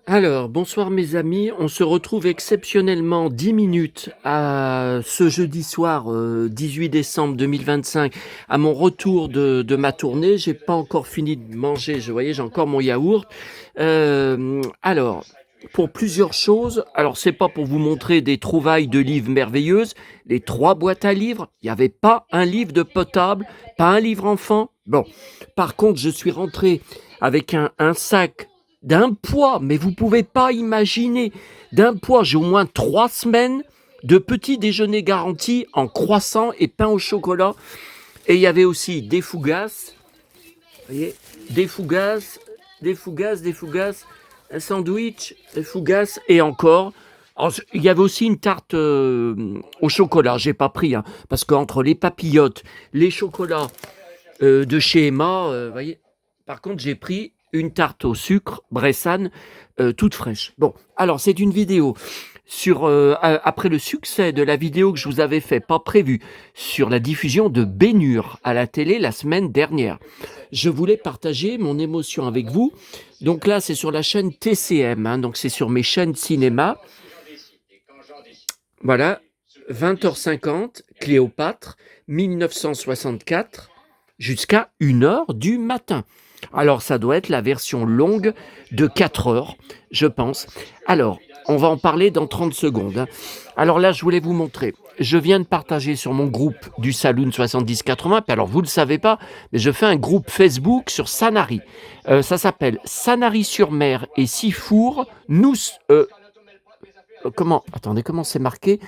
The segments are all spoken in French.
Alors, bonsoir mes amis, on se retrouve exceptionnellement 10 minutes à ce jeudi soir 18 décembre 2025 à mon retour de ma tournée. J'ai pas encore fini de manger, vous voyez, j'ai encore mon yaourt. Alors, pour plusieurs choses, alors c'est pas pour vous montrer des trouvailles de livres merveilleuses, les 3 boîtes à livres, il n'y avait pas un livre de potable, pas un livre enfant. Bon, par contre, je suis rentré avec un sac d'un poids, mais vous pouvez pas imaginer, d'un poids, j'ai au moins 3 semaines de petit déjeuner garanti en croissant et pain au chocolat. Et il y avait aussi des fougasses, vous voyez, des fougasses, un sandwich, des fougasses et encore. Alors, il y avait aussi une tarte au chocolat, j'ai pas pris, hein, parce qu'entre les papillotes, les chocolats de chez Emma, vous voyez, par contre j'ai pris une tarte au sucre Bressane toute fraîche. Bon, alors c'est une vidéo sur après le succès de la vidéo que je vous avais fait, pas prévu, sur la diffusion de Bénure à la télé la semaine dernière. Je voulais partager mon émotion avec vous. Donc là, c'est sur la chaîne TCM, hein, donc c'est sur mes chaînes cinéma. Voilà, 20h50, Cléopâtre, 1964, jusqu'à 1h du matin. Alors, ça doit être la version longue de 4 heures, je pense. Alors, on va en parler dans 30 secondes. Hein. Alors là, je voulais vous montrer. Je viens de partager sur mon groupe du Saloon 70-80. Puis alors, vous ne le savez pas, mais je fais un groupe Facebook sur Sanary. Ça s'appelle Sanary-sur-Mer et Sifour. Comment c'est marqué?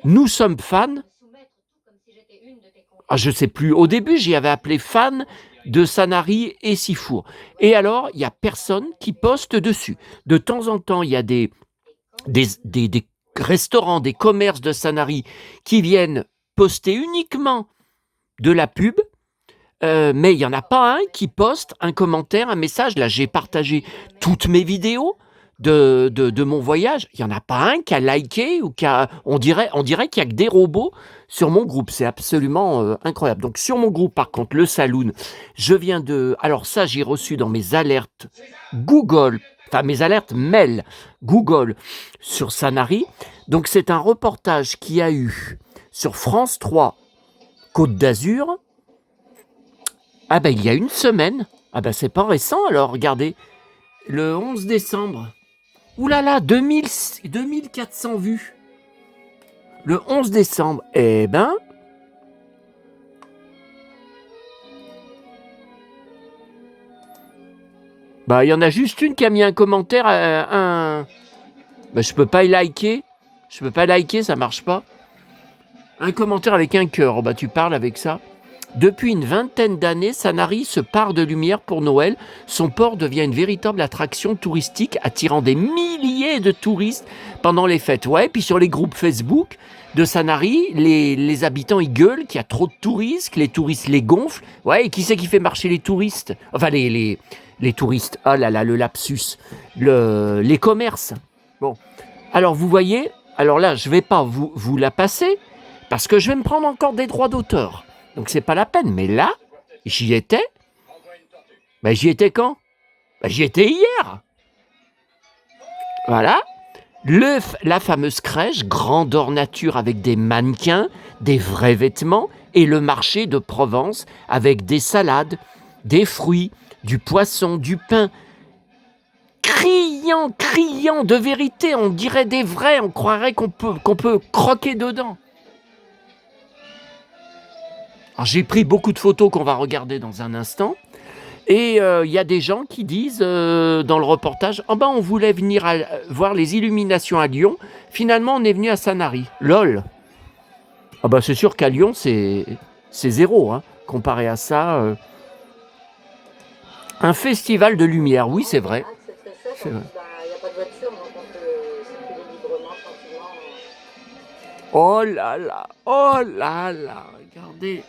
Nous sommes fans. Ah, je sais plus. Au début, j'y avais appelé fan de Sanary et Sifour. Et alors, il y a personne qui poste dessus. De temps en temps, il y a des restaurants, des commerces de Sanary qui viennent poster uniquement de la pub. Mais il n'y en a pas un qui poste un commentaire, un message. Là, j'ai partagé toutes mes vidéos de mon voyage. Il n'y en a pas un qui a liké ou qui a... On dirait qu'il n'y a que des robots sur mon groupe. C'est absolument incroyable. Donc, sur mon groupe, par contre, le Saloon, je viens de... Alors ça, j'ai reçu dans mes alertes Google, enfin mes alertes mail Google sur Sanary. Donc, c'est un reportage qu'il y a eu sur France 3, Côte d'Azur. Ah ben, il y a une semaine. Ah ben, c'est pas récent, alors, regardez. Le 11 décembre. Ouh là là, 2400 vues. Le 11 décembre. Eh ben... Bah, il y en a juste une qui a mis un commentaire, Bah, je peux pas y liker. Je peux pas liker, ça marche pas. Un commentaire avec un cœur. Oh, bah, tu parles avec ça. Depuis une vingtaine d'années, Sanary se pare de lumière pour Noël. Son port devient une véritable attraction touristique, attirant des milliers de touristes pendant les fêtes. Ouais, puis sur les groupes Facebook de Sanary, les habitants ils gueulent qu'il y a trop de touristes, que les touristes les gonflent. Ouais, et qui c'est qui fait marcher les touristes? Enfin, les touristes. Ah là là, le lapsus. Les commerces. Bon. Alors, vous voyez, alors là, je vais pas vous la passer, parce que je vais me prendre encore des droits d'auteur. Donc c'est pas la peine. Mais là, j'y étais. Ben, j'y étais quand? Ben, j'y étais hier. Voilà. La fameuse crèche, grandeur nature avec des mannequins, des vrais vêtements, et le marché de Provence avec des salades, des fruits, du poisson, du pain. Criant de vérité. On dirait des vrais. On croirait qu'on peut croquer dedans. Alors, j'ai pris beaucoup de photos qu'on va regarder dans un instant. Et il y a des gens qui disent dans le reportage, oh ben on voulait venir voir les illuminations à Lyon. Finalement, on est venu à Sanary. Lol. Ah ben c'est sûr qu'à Lyon, c'est zéro, hein, comparé à ça. Un festival de lumière, oui, c'est vrai. C'est vrai. Oh là là, regardez.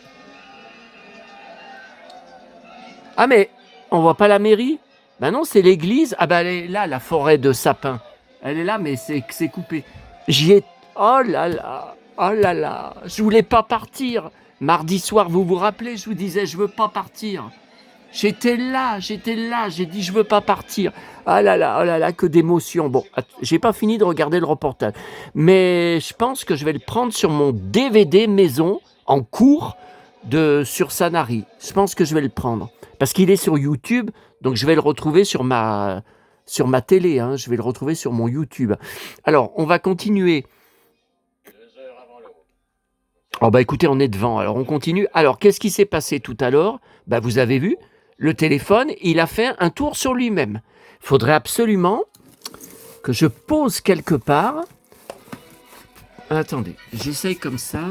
Ah mais, on voit pas la mairie? Ben non, c'est l'église. Ah ben elle est là, la forêt de sapins. Elle est là, mais c'est coupé. J'y ai... Oh là là, je voulais pas partir. Mardi soir, vous vous rappelez, je vous disais, je veux pas partir. J'étais là, j'ai dit je veux pas partir. Ah là là, oh là là, que d'émotion. Bon, j'ai pas fini de regarder le reportage, mais je pense que je vais le prendre sur mon DVD maison en cours sur Sanary. Je pense que je vais le prendre parce qu'il est sur YouTube, donc je vais le retrouver sur ma télé. Hein, je vais le retrouver sur mon YouTube. Alors, on va continuer. Oh bah écoutez, on est devant, alors on continue. Alors, qu'est-ce qui s'est passé tout à l'heure? Bah vous avez vu, le téléphone, il a fait un tour sur lui-même. Il faudrait absolument que je pose quelque part. Attendez, j'essaye comme ça.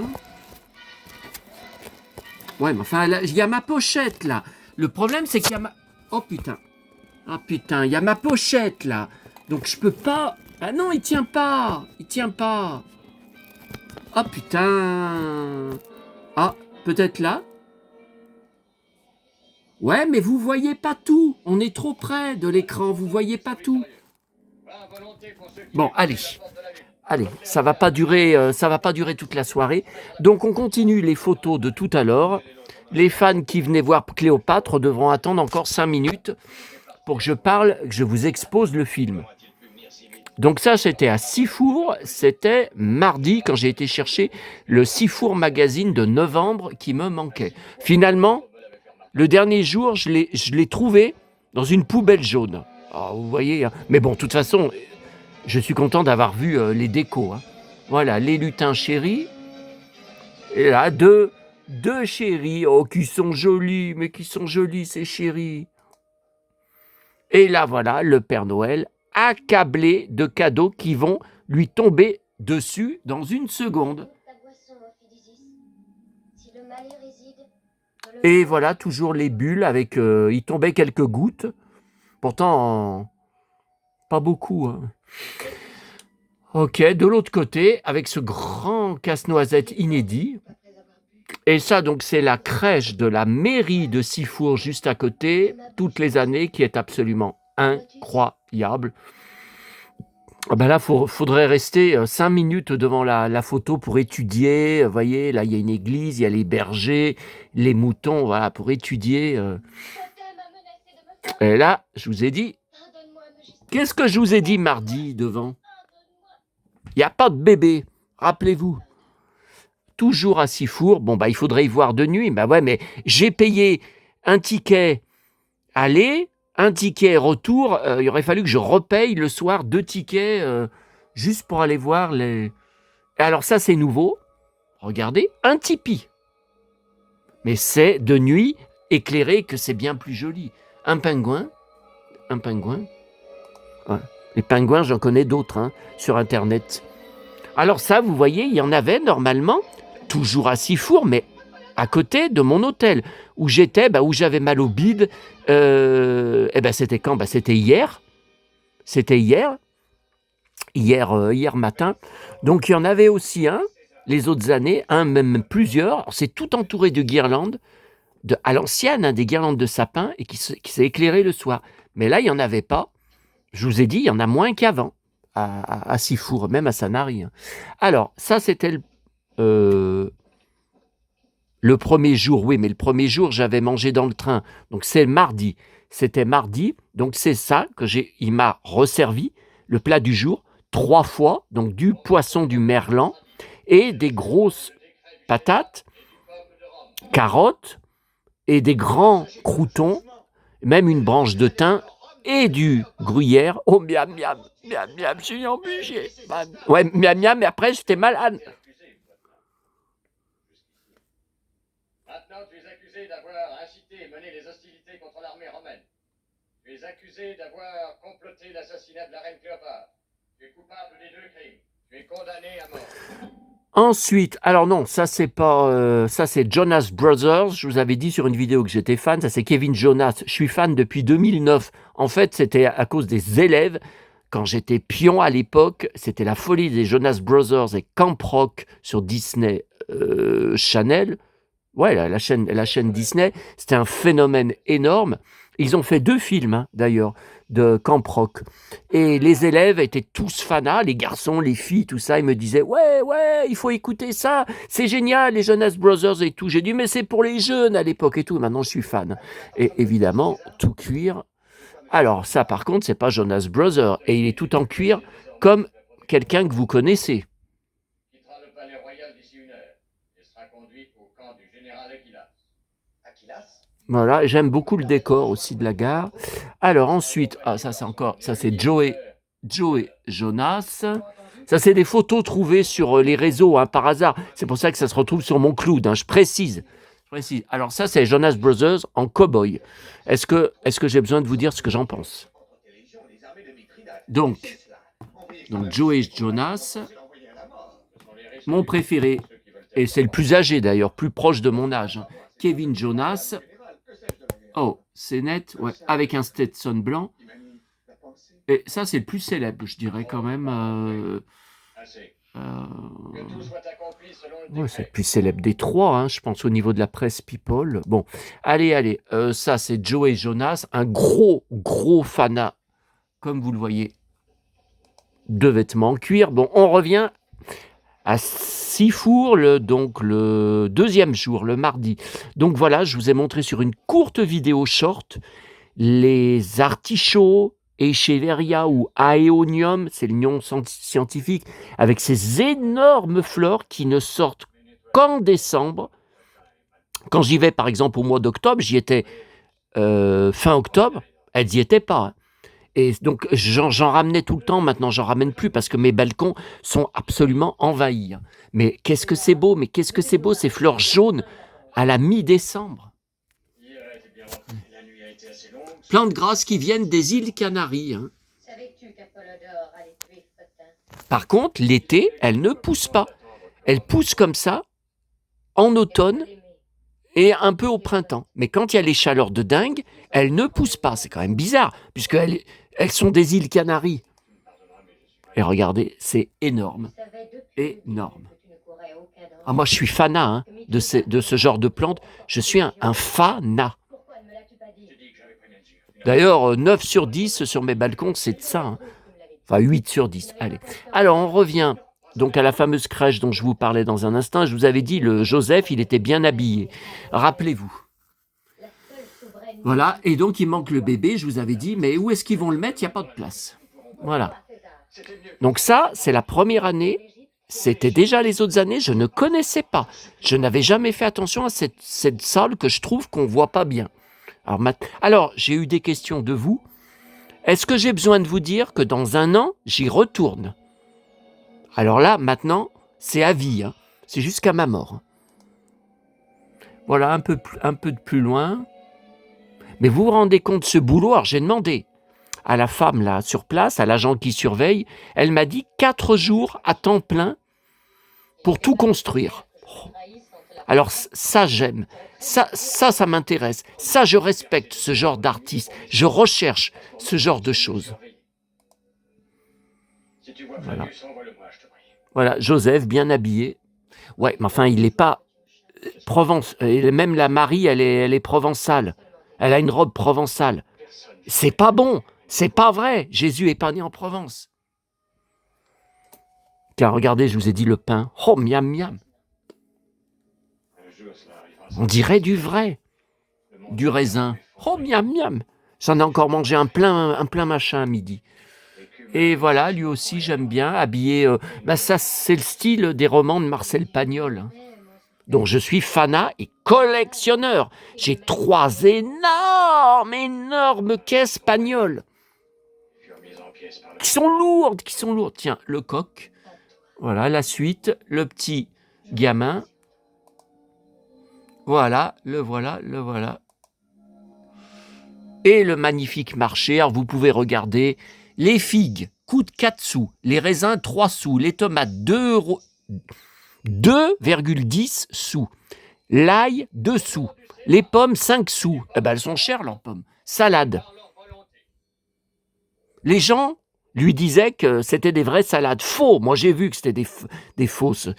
Ouais, mais enfin, il y a ma pochette, là. Le problème, c'est qu'il y a ma... Oh, putain. Ah, putain, il y a ma pochette, là. Donc, je peux pas... Ah non, il tient pas. Il tient pas. Ah, putain. Ah, peut-être là. Ouais, mais vous voyez pas tout. On est trop près de l'écran, vous voyez pas tout. Bon, allez. Allez, ça va pas durer toute la soirée. Donc on continue les photos de tout à l'heure. Les fans qui venaient voir Cléopâtre devront attendre encore 5 minutes pour que je vous expose le film. Donc ça, c'était à Sifour, c'était mardi quand j'ai été chercher le Sifour Magazine de novembre qui me manquait. Finalement, le dernier jour, je l'ai trouvé dans une poubelle jaune. Oh, vous voyez, hein. Mais bon, de toute façon, je suis content d'avoir vu les décos. Hein. Voilà, les lutins chéris. Et là, deux chéris. Oh, qui sont jolis, mais qui sont jolis, ces chéris. Et là, voilà, le Père Noël accablé de cadeaux qui vont lui tomber dessus dans une seconde. Et voilà, toujours les bulles avec... il tombait quelques gouttes. Pourtant, pas beaucoup. Hein. Ok, de l'autre côté, avec ce grand casse-noisette inédit. Et ça, donc, c'est la crèche de la mairie de Sifour, juste à côté, toutes les années, qui est absolument incroyable. Ben là, faudrait rester 5 minutes devant la photo pour étudier. Vous voyez, là, il y a une église, il y a les bergers, les moutons, voilà, pour étudier. Et là, je vous ai dit... Qu'est-ce que je vous ai dit mardi devant? Il n'y a pas de bébé, rappelez-vous. Toujours à Sifour. Bon, bah, il faudrait y voir de nuit. Bah ouais, mais j'ai payé un ticket aller, un ticket retour. Il aurait fallu que je repaye le soir 2 tickets juste pour aller voir les... Et alors ça, c'est nouveau. Regardez, un Tipeee. Mais c'est de nuit éclairé que c'est bien plus joli. Un pingouin. Ouais. Les pingouins, j'en connais d'autres hein, sur Internet. Alors ça, vous voyez, il y en avait normalement, toujours à Sifour, mais à côté de mon hôtel, où j'étais, où j'avais mal au bide. C'était quand? C'était hier. C'était hier matin. Donc il y en avait aussi un, les autres années, un, même plusieurs. C'est tout entouré de guirlandes, à l'ancienne, hein, des guirlandes de sapin, et qui s'est éclairé le soir. Mais là, il n'y en avait pas. Je vous ai dit, il y en a moins qu'avant, à Sifour, même à Sanary. Alors, ça, c'était le premier jour. Oui, mais le premier jour, j'avais mangé dans le train. Donc, c'est mardi. C'était mardi. Donc, c'est ça il m'a resservi, le plat du jour, 3 fois. Donc, du poisson du merlan et des grosses patates, carottes et des grands croûtons, même une branche de thym et du gruyère. Oh, miam, miam, miam, miam, je suis embûché. Ouais, miam, miam, mais après, j'étais malade. Maintenant, tu es accusé d'avoir incité et mené les hostilités contre l'armée romaine. Tu es accusé d'avoir comploté l'assassinat de la reine Cléopâtre. Tu es coupable des 2 crimes. Tu es condamné à mort. Ensuite, alors non, ça c'est pas, ça c'est Jonas Brothers. Je vous avais dit sur une vidéo que j'étais fan. Ça c'est Kevin Jonas. Je suis fan depuis 2009. En fait, c'était à cause des élèves. Quand j'étais pion à l'époque, c'était la folie des Jonas Brothers et Camp Rock sur Disney Channel. Ouais, la chaîne Disney. C'était un phénomène énorme. Ils ont fait 2 films, hein, d'ailleurs, de Camp Rock. Et les élèves étaient tous fanas, les garçons, les filles, tout ça. Ils me disaient, ouais, il faut écouter ça, c'est génial, les Jonas Brothers et tout. J'ai dit, mais c'est pour les jeunes à l'époque et tout. Maintenant, je suis fan. Et évidemment, tout cuir. Alors, ça, par contre, c'est pas Jonas Brothers. Et il est tout en cuir, comme quelqu'un que vous connaissez. Quittera le palais royal d'ici 1 heure et sera conduite au camp du général Aquilas. Aquilas? Voilà, j'aime beaucoup le décor aussi de la gare. Alors ensuite, ça c'est Joey Jonas. Ça c'est des photos trouvées sur les réseaux, hein, par hasard. C'est pour ça que ça se retrouve sur mon cloud, hein, je précise. Alors ça c'est Jonas Brothers en cow-boy. Est-ce que j'ai besoin de vous dire ce que j'en pense? Donc Joey Jonas, mon préféré, et c'est le plus âgé d'ailleurs, plus proche de mon âge, hein, Kevin Jonas. Oh, c'est net, ouais, avec un Stetson blanc. Et ça, c'est le plus célèbre, je dirais quand même. Ouais, c'est le plus célèbre des 3, hein, je pense, au niveau de la presse People. Bon, allez, ça, c'est Joey Jonas, un gros fanat, comme vous le voyez, de vêtements en cuir. Bon, on revient à Sifour, donc le 2e jour, le mardi. Donc voilà, je vous ai montré sur une courte vidéo short les artichauts, Echeveria ou Aeonium, c'est le nom scientifique, avec ces énormes fleurs qui ne sortent qu'en décembre. Quand j'y vais, par exemple, au mois d'octobre, j'y étais fin octobre, elles n'y étaient pas, hein. Et donc, j'en ramenais tout le temps. Maintenant, j'en ramène plus parce que mes balcons sont absolument envahis. Mais qu'est-ce que c'est beau, ces fleurs jaunes à la mi-décembre. Plantes grasses qui viennent des îles Canaries, hein. Par contre, l'été, elles ne poussent pas. Elles poussent comme ça en automne et un peu au printemps. Mais quand il y a les chaleurs de dingue, elles ne poussent pas. C'est quand même bizarre, puisqu'elles sont des îles Canaries. Et regardez, c'est énorme. Énorme. Ah, moi, je suis fanat, hein, de ce genre de plantes. Je suis un fanat. D'ailleurs, 9 sur 10 sur mes balcons, c'est de ça, hein. Enfin, 8 sur 10. Allez. Alors, on revient donc à la fameuse crèche dont je vous parlais dans un instant. Je vous avais dit, le Joseph, il était bien habillé. Rappelez-vous. Voilà, et donc il manque le bébé, je vous avais dit, mais où est-ce qu'ils vont le mettre? Il n'y a pas de place. Voilà. Donc ça, c'est la première année. C'était déjà les autres années, je ne connaissais pas. Je n'avais jamais fait attention à cette salle que je trouve qu'on ne voit pas bien. Alors, j'ai eu des questions de vous. Est-ce que j'ai besoin de vous dire que dans 1 an, j'y retourne? Alors là, maintenant, c'est à vie, hein. C'est jusqu'à ma mort. Voilà, un peu de plus loin. Mais vous vous rendez compte, ce boulot, alors j'ai demandé à la femme là sur place, à l'agent qui surveille, elle m'a dit 4 jours à temps plein pour tout construire. Alors ça, j'aime. Ça m'intéresse. Ça, je respecte ce genre d'artiste. Je recherche ce genre de choses. Voilà, Joseph, bien habillé. Ouais, mais enfin, il n'est pas Provence. Même la Marie, elle est provençale. Elle a une robe provençale. C'est pas bon. C'est pas vrai. Jésus est pas né en Provence. Car regardez, je vous ai dit le pain. Oh, miam, miam. On dirait du vrai. Du raisin. Oh, miam, miam. J'en ai encore mangé un plein machin à midi. Et voilà, lui aussi, j'aime bien, habillé... ça, c'est le style des romans de Marcel Pagnol, hein, dont je suis fanat et collectionneur. J'ai 3 énormes caisses Pagnol. Qui sont lourdes. Tiens, le coq. Voilà, la suite, le petit gamin. Voilà. Et le magnifique marché. Alors, vous pouvez regarder. Les figues coûtent 4 sous. Les raisins, 3 sous. Les tomates, 2,10 sous. L'ail, 2 sous. Les pommes, 5 sous. Elles sont chères, leurs pommes. Salade. Les gens lui disaient que c'était des vraies salades. Faux. Moi, j'ai vu que c'était des fausses.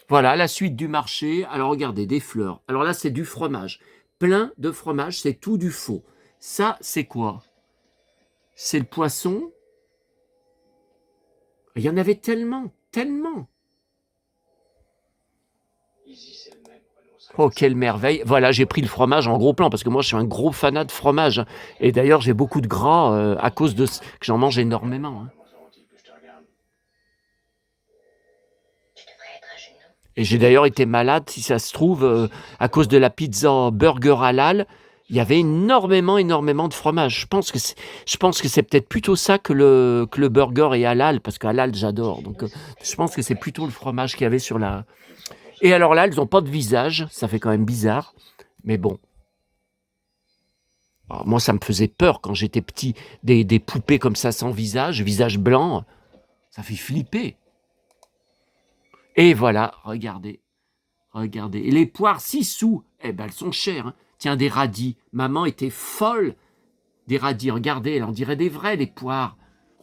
Voilà, la suite du marché. Alors, regardez, des fleurs. Alors là, c'est du fromage. Plein de fromage, c'est tout du faux. Ça, c'est quoi? C'est le poisson. Il y en avait tellement, tellement. Ici, c'est le même, renonce à Oh, quelle merveille. Voilà, j'ai pris le fromage en gros plan, parce que moi, je suis un gros fanat de fromage. Et d'ailleurs, j'ai beaucoup de gras à cause de que j'en mange énormément. Hein. Comment seront-ils que je te regarde? Tu devrais être à genoux. Et j'ai d'ailleurs été malade, si ça se trouve, à cause de la pizza burger halal. Il y avait énormément de fromage. Je pense que c'est peut-être plutôt ça que le burger est halal, parce que halal, j'adore. Donc, je pense que c'est plutôt le fromage qu'il y avait sur la... Et alors là, elles n'ont pas de visage. Ça fait quand même bizarre. Mais bon. Alors, moi, ça me faisait peur quand j'étais petit. Des poupées comme ça, sans visage blanc. Ça fait flipper. Et voilà, regardez. Regardez. Et les poires, 6 sous. Eh ben, elles sont chères. Hein. Tiens, des radis. Maman était folle des radis. Regardez, on dirait des vrais, les poires.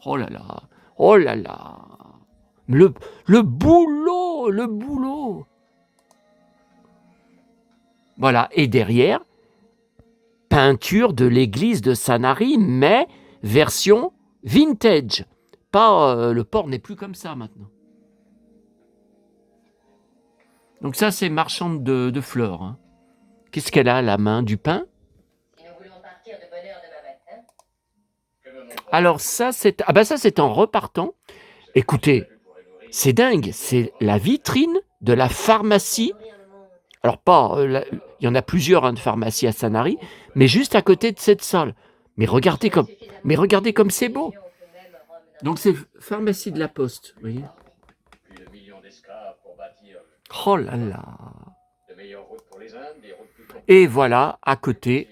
Oh là là. Oh là là. Le boulot. Le boulot. Voilà. Et derrière, peinture de l'église de Sanary, mais version vintage. Pas, le port n'est plus comme ça maintenant. Donc ça, c'est marchande de fleurs. Hein. Qu'est-ce qu'elle a à la main? Du pain? Si nous voulons partir de bonne heure demain matin, Que me montre Alors ça, c'est en repartant. Écoutez, c'est dingue. C'est la vitrine de la pharmacie. nourrir le monde. Alors pas, il y en a plusieurs de pharmacies à Sanary, mais juste à côté de cette salle. Mais regardez comme c'est beau. Donc c'est pharmacie de la Poste, vous voyez. plus de millions d'esclaves pour bâtir Oh là là. de meilleures routes pour les Indes, des routes plus complètes. Et voilà, à côté,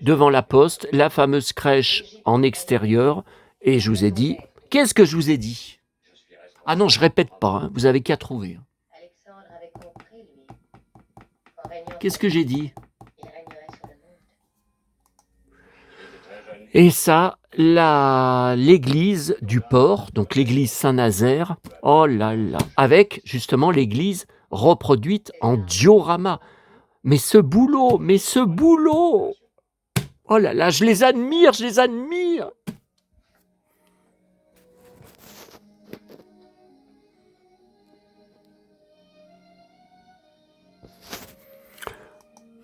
devant la Poste, la fameuse crèche en extérieur. Et je vous ai dit, qu'est-ce que je vous ai dit? Je suis responsable. Ah non, je répète pas, hein, vous avez qu'à trouver. Alexandre avait compris, lui. En régnant Qu'est-ce sur que j'ai dit? il régnerait sur le monde. Il était très jeune. Et ça, l'église du port, donc l'église Saint-Nazaire, oh là là, avec justement l'église reproduite en diorama. Mais ce boulot, oh là là, je les admire.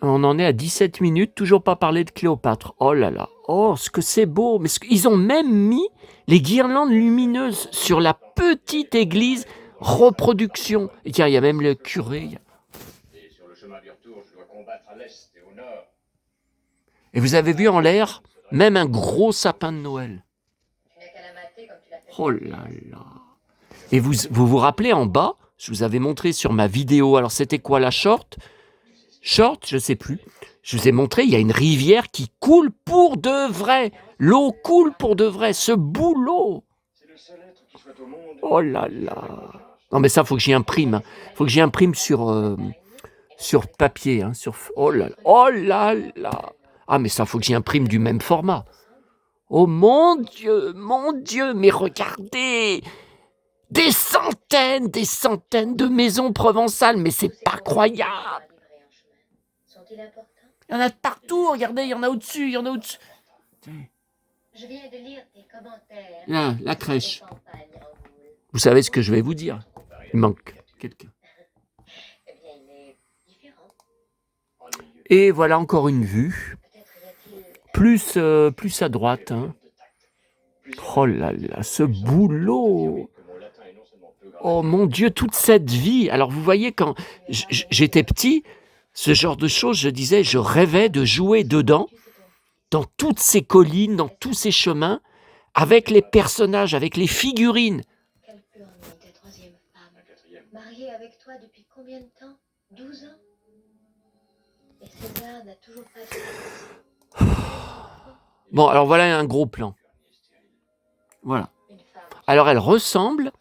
On en est à 17 minutes, toujours pas parlé de Cléopâtre. Oh là là, oh, ce que c'est beau. Mais ils ont même mis les guirlandes lumineuses sur la petite église reproduction. Et tiens, il y a même le curé. Et sur le chemin du retour, je dois combattre à l'est et au nord. Et vous avez vu en l'air, même un gros sapin de Noël. Tu n'as qu'à la mater comme tu l'as fait. Oh là là. Et vous rappelez en bas, je vous avais montré sur ma vidéo, alors c'était quoi la short, je sais plus. Je vous ai montré, il y a une rivière qui coule pour de vrai. L'eau coule pour de vrai. Ce boulot. C'est le seul être qui soit au monde. Oh là là. Non mais ça, faut que j'y imprime. Hein. Faut que j'y imprime sur papier. Hein, oh là là. Oh là là. Ah mais ça, faut que j'y imprime du même format. Oh mon Dieu, mais regardez. Des centaines de maisons provençales. Mais c'est pas croyable. Sont-ils importants? Il y en a de partout, regardez, il y en a au-dessus. Je viens de lire tes commentaires. Là, la sur crèche. les campagnes en boule. Vous savez ce que je vais vous dire? Il manque quelqu'un. Eh bien, il est différent. En milieu. Et voilà encore une vue. Peut-être y a-t-il Plus à droite. Hein. Oh là là, ce boulot. Que mon latin est non seulement peu Oh mon Dieu, toute cette vie. Alors vous voyez, quand j'étais petit, ce genre de choses, je disais, je rêvais de jouer dedans, dans toutes ces collines, dans tous ces chemins, avec les personnages, avec les figurines. Quelle peut emmener ta troisième femme? La quatrième. Mariée avec toi depuis combien de temps? 12 ans? Et César n'a toujours pas de... Bon, alors voilà un gros plan. Voilà. Une femme. Alors elle ressemble,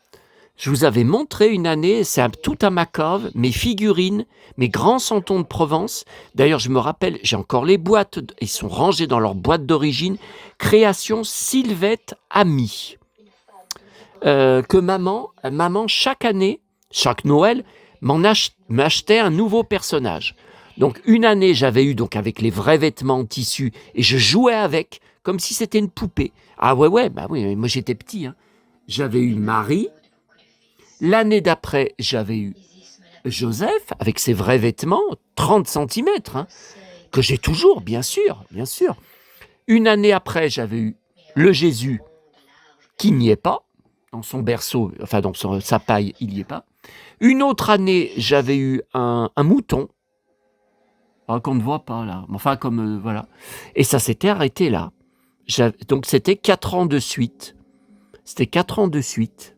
je vous avais montré une année, c'est tout à ma cave, mes figurines, mes grands santons de Provence. D'ailleurs, je me rappelle, j'ai encore les boîtes, ils sont rangés dans leur boîte d'origine. Création Sylvette Ami. Que maman, chaque année, chaque Noël, m'achetait un nouveau personnage. Donc une année, j'avais eu donc avec les vrais vêtements en tissu et je jouais avec comme si c'était une poupée. Ah ouais, bah oui, moi j'étais petit. Hein. J'avais eu Marie. L'année d'après, j'avais eu Joseph avec ses vrais vêtements, 30 cm, hein, que j'ai toujours, bien sûr. Une année après, j'avais eu le Jésus qui n'y est pas, dans son berceau, enfin dans sa paille, il n'y est pas. Une autre année, j'avais eu un mouton, qu'on ne voit pas là, enfin comme voilà. Et ça s'était arrêté là. Donc c'était 4 ans de suite. C'était 4 ans de suite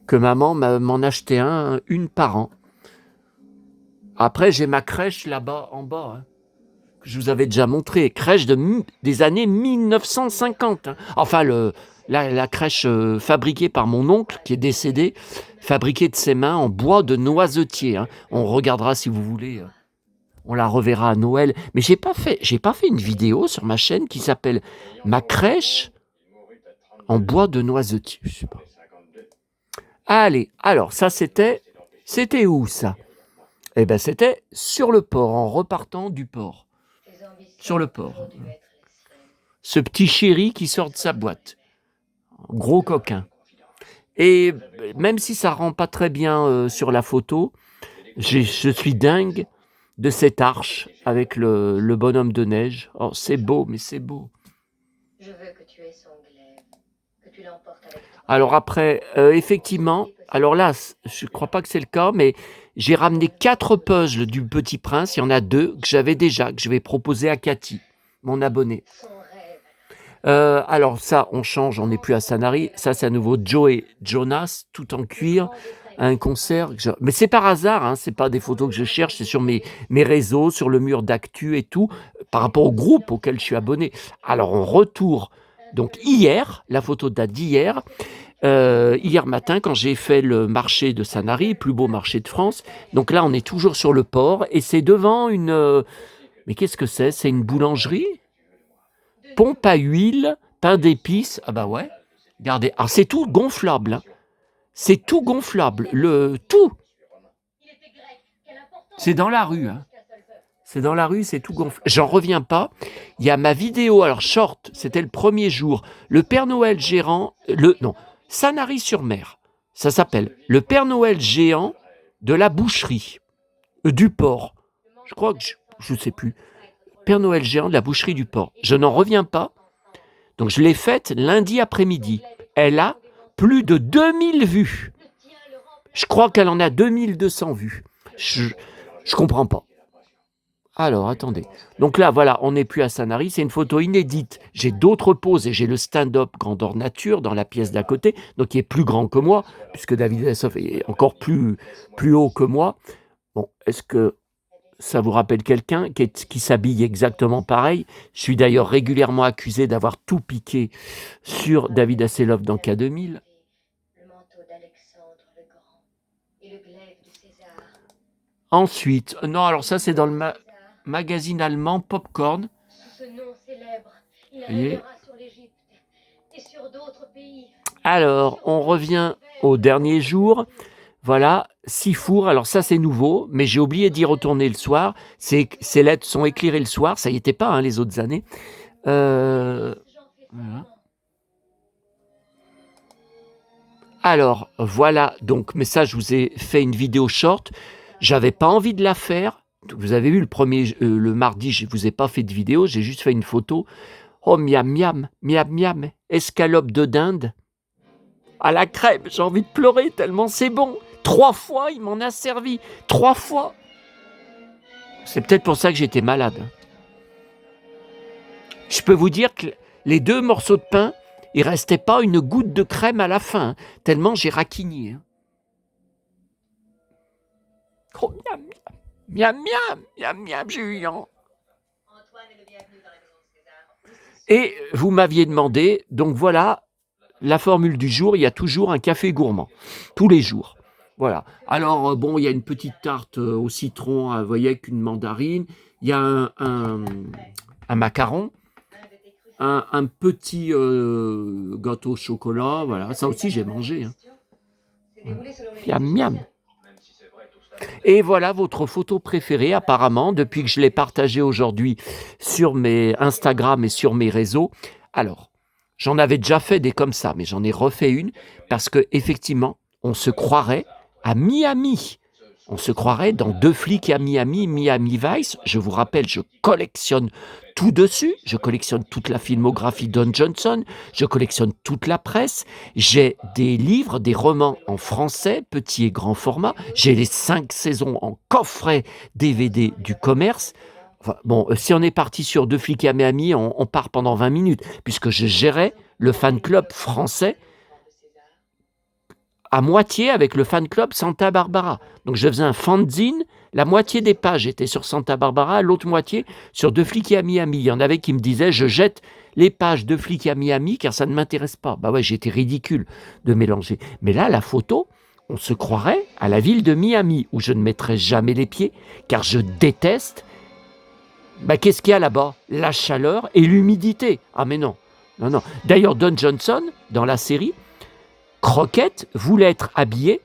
que maman m'en achetait une par an. Après, j'ai ma crèche là-bas, en bas, hein, que je vous avais déjà montré. Crèche des années 1950. Hein. Enfin, la crèche fabriquée par mon oncle, qui est décédé, fabriquée de ses mains en bois de noisetier. Hein. On regardera si vous voulez. On la reverra à Noël. Mais j'ai pas fait une vidéo sur ma chaîne qui s'appelle Ma crèche en bois de noisetier. Je sais pas. Allez, alors ça c'était où ça? Eh ben c'était sur le port, en repartant du port. Sur le port. Ce petit chéri qui sort de sa boîte. Gros coquin. Et même si ça rend pas très bien sur la photo, je suis dingue de cette arche avec le bonhomme de neige. Oh, c'est beau, mais c'est beau. Je veux que tu aies son glaive, que tu l'emportes avec toi. Alors après, effectivement, alors là, je ne crois pas que c'est le cas, mais j'ai ramené 4 puzzles du Petit Prince. Il y en a 2 que j'avais déjà, que je vais proposer à Cathy, mon abonnée. Alors ça, on change, on n'est plus à Sanary. Ça, c'est à nouveau Joe et Jonas, tout en cuir, à un concert. Mais c'est par hasard, hein, c'est pas des photos que je cherche, c'est sur mes réseaux, sur le mur d'actu et tout, par rapport au groupe auquel je suis abonné. Alors on retourne, donc hier, la photo date d'hier, hier matin quand j'ai fait le marché de Sanary, plus beau marché de France. Donc là, on est toujours sur le port et c'est devant une... mais qu'est-ce que c'est? C'est une boulangerie? Pompe à huile, pain d'épices, ah bah ouais, regardez, alors c'est tout gonflable, hein. C'est tout gonflable, tout. C'est dans la rue, hein. C'est dans la rue, c'est tout gonflable. J'en reviens pas, il y a ma vidéo, alors short, c'était le premier jour, le Père Noël gérant, Sanary-sur-Mer, ça s'appelle le Père Noël géant de la boucherie, du port, je crois que, je sais plus, Père Noël géant de la boucherie du port. Je n'en reviens pas. Donc je l'ai faite lundi après-midi. Elle a plus de 2000 vues. Je crois qu'elle en a 2200 vues. Je comprends pas. Alors, attendez. Donc là, voilà, on n'est plus à Sanary. C'est une photo inédite. J'ai d'autres poses et j'ai le stand-up grandeur nature dans la pièce d'à côté, donc qui est plus grand que moi, puisque David Hasselhoff est encore plus haut que moi. Bon, est-ce que ça vous rappelle quelqu'un qui s'habille exactement pareil? Je suis d'ailleurs régulièrement accusé d'avoir tout piqué sur David Hasselhoff dans K2000. Le manteau d'Alexandre le Grand et le glaive de César. Ensuite, non, alors ça c'est dans le magazine allemand Popcorn. Sous ce nom célèbre, il Voyez. régnera sur l'Égypte et sur d'autres pays. Alors, on revient au dernier jour. Voilà, 6 fours. Alors ça, c'est nouveau, mais j'ai oublié d'y retourner le soir. Ces lettres sont éclairées le soir. Ça y était pas, hein, les autres années. Voilà. Alors, voilà. Donc, mais ça, je vous ai fait une vidéo short. J'avais pas envie de la faire. Vous avez vu le mardi, je vous ai pas fait de vidéo. J'ai juste fait une photo. Oh, miam, miam, miam, miam. Escalope de dinde. À la crème, j'ai envie de pleurer tellement c'est bon. 3 fois, il m'en a servi. 3 fois. C'est peut-être pour ça que j'étais malade. Je peux vous dire que les 2 morceaux de pain, il ne restait pas une goutte de crème à la fin, hein, tellement j'ai raquigné. Hein. Oh, miam, miam, miam, miam, miam, j'ai eu un. Et vous m'aviez demandé, donc voilà, la formule du jour, il y a toujours un café gourmand, tous les jours. Voilà. Alors, bon, il y a une petite tarte au citron, vous voyez, avec une mandarine. Il y a un macaron, un petit gâteau au chocolat. Voilà, ça aussi, j'ai mangé. Hein. Miam, miam. Et voilà votre photo préférée apparemment, depuis que je l'ai partagée aujourd'hui sur mes Instagram et sur mes réseaux. Alors, j'en avais déjà fait des comme ça, mais j'en ai refait une parce que effectivement, on se croirait à Miami. On se croirait dans Deux flics à Miami, Miami Vice. Je vous rappelle, je collectionne tout dessus. Je collectionne toute la filmographie Don Johnson. Je collectionne toute la presse. J'ai des livres, des romans en français, petit et grand format. J'ai les 5 saisons en coffret DVD du commerce. Enfin, bon, si on est parti sur Deux flics à Miami, on part pendant 20 minutes, puisque je gérais le fan club français à moitié avec le fan club Santa Barbara. Donc je faisais un fanzine, la moitié des pages étaient sur Santa Barbara, l'autre moitié sur Deux flics à Miami. Il y en avait qui me disaient, je jette les pages Deux flics à Miami car ça ne m'intéresse pas. Bah ouais, j'étais ridicule de mélanger. Mais là, la photo, on se croirait à la ville de Miami, où je ne mettrai jamais les pieds, car je déteste. Bah, qu'est-ce qu'il y a là-bas? La chaleur et l'humidité. Ah mais non, non, non. D'ailleurs, Don Johnson, dans la série, Crockett voulait être habillé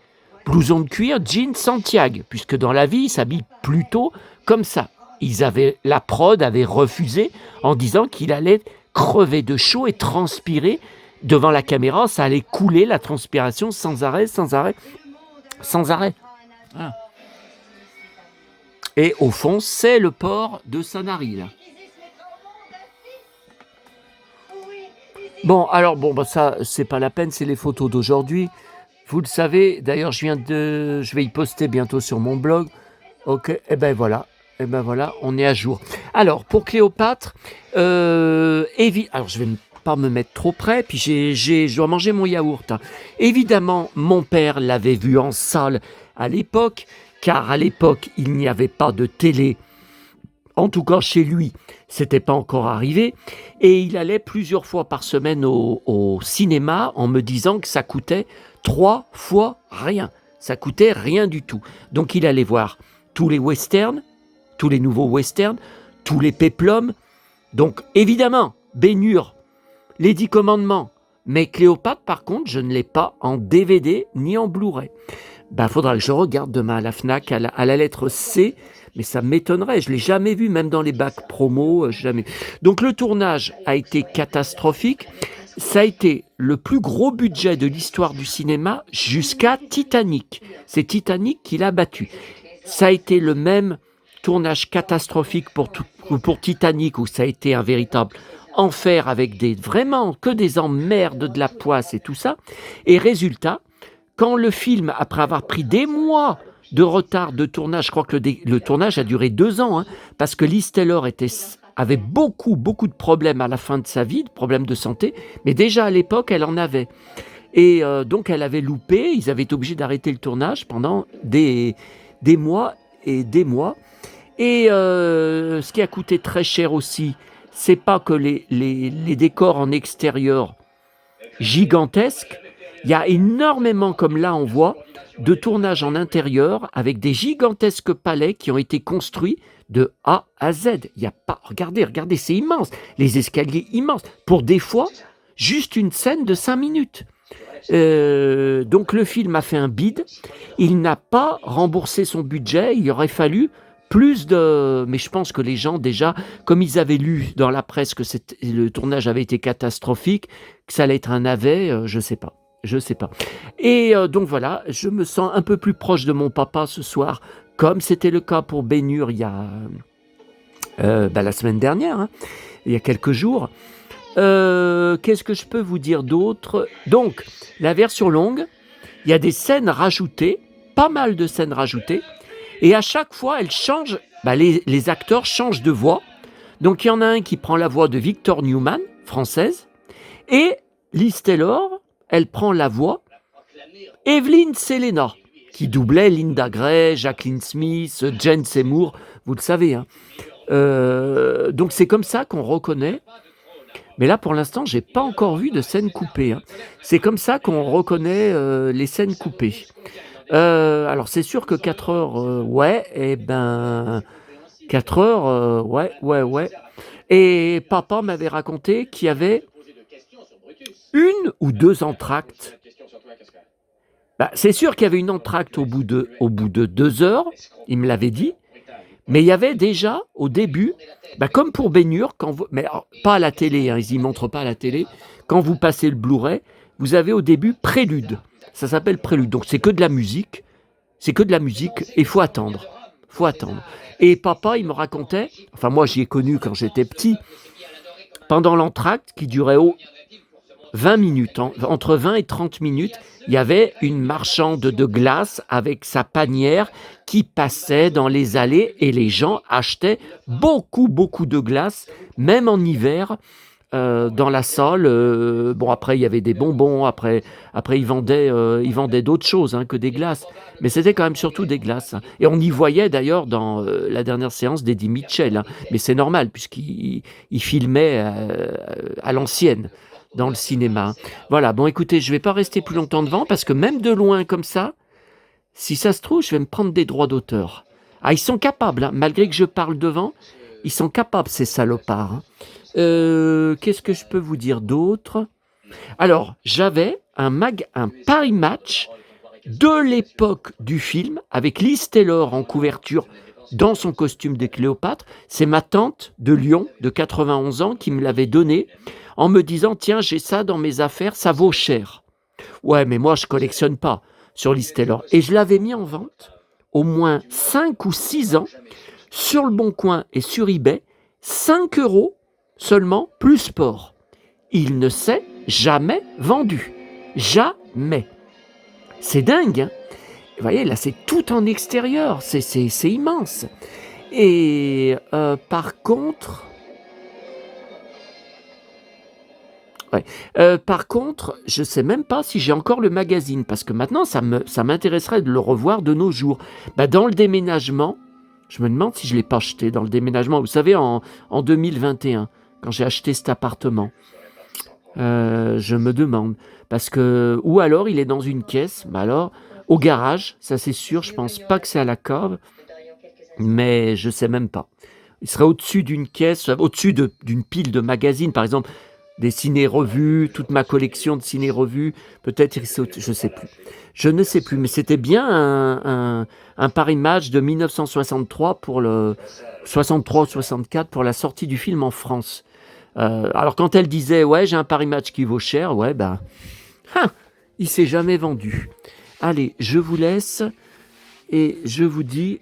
blouson de cuir, jean Santiago, puisque dans la vie, il s'habille plutôt comme ça. La prod avait refusé en disant qu'il allait crever de chaud et transpirer devant la caméra. Ça allait couler la transpiration sans arrêt, sans arrêt, sans arrêt. Voilà. Et au fond, c'est le port de Sanary, là. Bon, alors, bah ça, c'est pas la peine, c'est les photos d'aujourd'hui. Vous le savez, d'ailleurs, je vais y poster bientôt sur mon blog. Ok, et ben voilà, on est à jour. Alors, pour Cléopâtre, alors je vais pas me mettre trop près, puis je dois manger mon yaourt. Hein. Évidemment, mon père l'avait vu en salle à l'époque, car à l'époque, il n'y avait pas de télé. En tout cas, chez lui, c'était pas encore arrivé. Et il allait plusieurs fois par semaine au cinéma en me disant que ça coûtait 3 fois rien. Ça coûtait rien du tout. Donc il allait voir tous les westerns, tous les nouveaux westerns, tous les péplums. Donc évidemment, Ben-Hur, les 10 commandements. Mais Cléopâtre, par contre, je ne l'ai pas en DVD ni en Blu-ray. Faudra que je regarde demain à la FNAC, à la lettre C, mais ça m'étonnerait, je ne l'ai jamais vu, même dans les bacs promo, jamais. Donc le tournage a été catastrophique, ça a été le plus gros budget de l'histoire du cinéma jusqu'à Titanic. C'est Titanic qui l'a battu. Ça a été le même tournage catastrophique pour Titanic, où ça a été un véritable enfer avec vraiment que des emmerdes, de la poisse et tout ça. Et résultat, quand le film, après avoir pris des mois de retard de tournage, je crois que le tournage a duré 2 ans, hein, parce que Liz Taylor avait beaucoup de problèmes à la fin de sa vie, de problèmes de santé, mais déjà à l'époque, elle en avait. Et donc, elle avait loupé, ils avaient été obligés d'arrêter le tournage pendant des mois et des mois. Et ce qui a coûté très cher aussi, c'est pas que les décors en extérieur gigantesques. Il y a énormément, comme là on voit, de tournages en intérieur avec des gigantesques palais qui ont été construits de A à Z. Il y a pas, regardez, c'est immense. Les escaliers immenses. Pour des fois, juste une scène de 5 minutes. Donc le film a fait un bide. Il n'a pas remboursé son budget. Il aurait fallu plus de... Mais je pense que les gens déjà, comme ils avaient lu dans la presse que le tournage avait été catastrophique, que ça allait être un navet, je sais pas. Et donc voilà, je me sens un peu plus proche de mon papa ce soir, comme c'était le cas pour Ben-Hur il y a la semaine dernière, hein, il y a quelques jours. Qu'est-ce que je peux vous dire d'autre? Donc, la version longue, il y a des scènes rajoutées, pas mal de scènes rajoutées, et à chaque fois, elle change, les acteurs changent de voix. Donc, il y en a un qui prend la voix de Victor Newman, française, et Liz Taylor, elle prend la voix Evelyn Selena, qui doublait Linda Gray, Jacqueline Smith, Jane Seymour, vous le savez. Hein. Donc c'est comme ça qu'on reconnaît. Mais là, pour l'instant, j'ai pas encore vu de scène coupée. Hein. C'est comme ça qu'on reconnaît les scènes coupées. Alors c'est sûr que 4 heures, 4 heures, ouais. Et papa m'avait raconté qu'il y avait 1 ou 2 entr'actes. Bah, c'est sûr qu'il y avait une entracte au bout de 2 heures, il me l'avait dit, mais il y avait déjà, au début, bah, comme pour Ben-Hur, mais alors, pas à la télé, hein, ils y montrent pas à la télé, quand vous passez le Blu-ray, vous avez au début Prélude. Ça s'appelle Prélude, donc c'est que de la musique, et il faut attendre. Et papa, il me racontait, enfin moi j'y ai connu quand j'étais petit, pendant l'entracte qui durait 20 minutes, entre 20 et 30 minutes, il y avait une marchande de glace avec sa panière qui passait dans les allées et les gens achetaient beaucoup de glace, même en hiver, dans la salle. Bon, après, il y avait des bonbons, après ils vendaient d'autres choses hein, que des glaces, mais c'était quand même surtout des glaces. Hein. Et on y voyait d'ailleurs dans la dernière séance d'Eddie Mitchell, hein. Mais c'est normal puisqu'il filmait à l'ancienne dans le cinéma. Voilà, bon écoutez, je ne vais pas rester plus longtemps devant parce que même de loin comme ça, si ça se trouve, je vais me prendre des droits d'auteur. Ah, ils sont capables, hein, malgré que je parle devant, ils sont capables ces salopards. Hein. Qu'est-ce que je peux vous dire d'autre? Alors, j'avais un Paris Match de l'époque du film avec Liz Taylor en couverture dans son costume de Cléopâtre. C'est ma tante de Lyon de 91 ans qui me l'avait donné en me disant tiens, j'ai ça dans mes affaires, ça vaut cher. Ouais, mais moi je collectionne pas sur Liz Taylor. Et je l'avais mis en vente au moins 5 ou 6 ans sur le Bon Coin et sur eBay, 5 € seulement, plus port. Il ne s'est jamais vendu. Jamais. C'est dingue, hein. Vous voyez, là, c'est tout en extérieur. C'est immense. Et par contre... Ouais. Par contre, je ne sais même pas si j'ai encore le magazine, parce que maintenant, ça m'intéresserait de le revoir de nos jours. Bah, dans le déménagement, je me demande si je ne l'ai pas acheté dans le déménagement. Vous savez, en 2021, quand j'ai acheté cet appartement, je me demande. Parce que, ou alors, il est dans une caisse, mais alors, au garage, ça c'est sûr, je ne pense pas que c'est à la cave, mais je ne sais même pas. Il serait au-dessus d'une caisse, au-dessus d'une pile de magazines, par exemple, des ciné-revues, toute ma collection de ciné-revues, peut-être, je sais plus. Je ne sais plus, mais c'était bien un Paris Match de 1963 pour le 63-64 pour la sortie du film en France. Alors quand elle disait ouais j'ai un Paris Match qui vaut cher, ouais ben il s'est jamais vendu. Allez, je vous laisse et je vous dis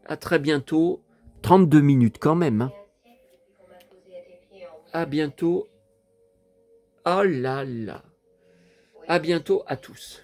à très bientôt. 32 minutes quand même. Hein. À bientôt. Oh là là. À bientôt à tous.